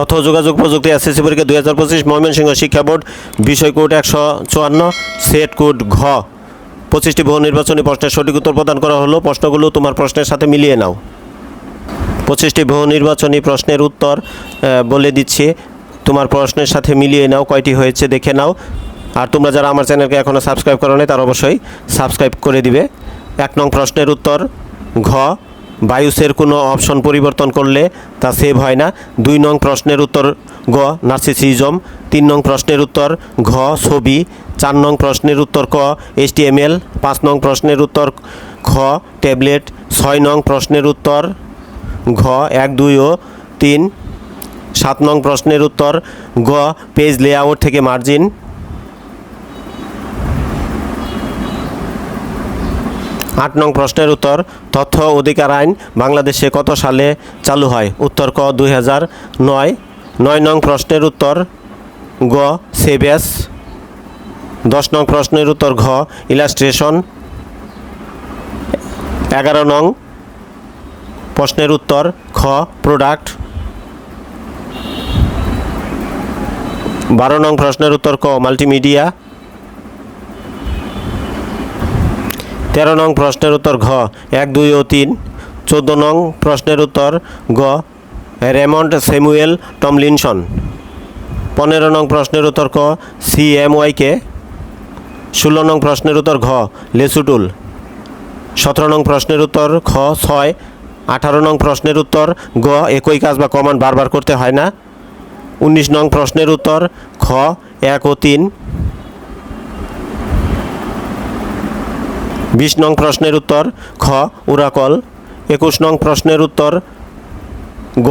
তথ্য যোগাযোগ প্রযুক্তি এসএসসি পরীক্ষা 2025 ময়মনসিংহ শিক্ষা বোর্ড, বিষয় কোড 154, সেট কোড ঘ। 25টি বহু নির্বাচনী প্রশ্নের সঠিক উত্তর প্রদান করা হলো। প্রশ্নগুলো তোমার প্রশ্নের সাথে মিলিয়ে নাও। 25টি বহু নির্বাচনী প্রশ্নের উত্তর বলে দিচ্ছি, তোমার প্রশ্নের সাথে মিলিয়ে নাও কয়টি হয়েছে দেখে নাও। আর তোমরা যারা আমার চ্যানেলকে এখনও সাবস্ক্রাইব করো নাই তারা অবশ্যই সাবস্ক্রাইব করে দিবে। 1 নং প্রশ্নের উত্তর ঘ, বায়ুসের কোনো অপশন পরিবর্তন করলে তা সেভ হয় না। 2 নং প্রশ্নের উত্তর গ, নার্সিসিজম। 3 নং প্রশ্নের উত্তর ঘ, ছবি। 4 নং প্রশ্নের উত্তর ক, HTML। 5 নং প্রশ্নের উত্তর খ, ট্যাবলেট। 6 নং প্রশ্নের উত্তর ঘ, 1, 2 ও 3। 7 নং প্রশ্নের উত্তর গ, পেজ লেআউট থেকে মার্জিন। 8 নং প্রশ্নের উত্তর তথ্য অধিকার আইন বাংলাদেশে কত সালে চালু হয়? উত্তর ক, 2009। 9 নং প্রশ্নের উত্তর গ, সেবেস। 10 নং প্রশ্নের উত্তর ঘ, ইলাস্ট্রেশন। 11 নং প্রশ্নের উত্তর খ, প্রোডাক্ট। 12 নং প্রশ্নের উত্তর ক, মাল্টিমিডিয়া। 13 নং প্রশ্নের উত্তর ঘ, 1, 2 ও 3। 14 নং প্রশ্নের উত্তর গ, রেমন্ড স্যামুয়েল টমলিনসন। 15 নং প্রশ্নের উত্তর ক, CMYK। 16 নং প্রশ্নের উত্তর ঘ, লেসুটুল। 17 নং প্রশ্নের উত্তর খ, 6। 18 নং প্রশ্নের উত্তর গ, একই কাজ বা কমান্ড বারবার করতে হয় না। 19 নং প্রশ্নের উত্তর খ, 1 ও 3। 20 নং প্রশ্নের উত্তর খ, ওরাকল। 21 নং প্রশ্নের উত্তর গ,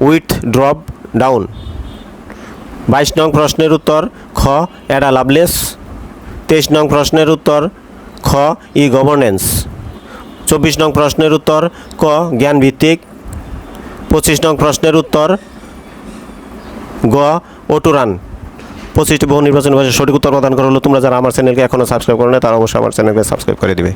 উইথ ড্রপ ডাউন। 22 নং প্রশ্নের উত্তর খ, অ্যাডা লাভলেস। 23 নং প্রশ্নের উত্তর খ, ই গভর্নেন্স। 24 নং প্রশ্নের উত্তর ক, জ্ঞান ভিত্তিক। 25 নং প্রশ্নের উত্তর গ, অটুরান। 25টি বহু নির্বাচনী ভাষায় সঠিক উত্তর প্রদান করা হলো। তোমরা যারা আমার চ্যানেলকে এখনও সাবস্ক্রাইব করো না তারা অবশ্যই আমার চ্যানেলকে সাবস্ক্রাইব করে দিবে।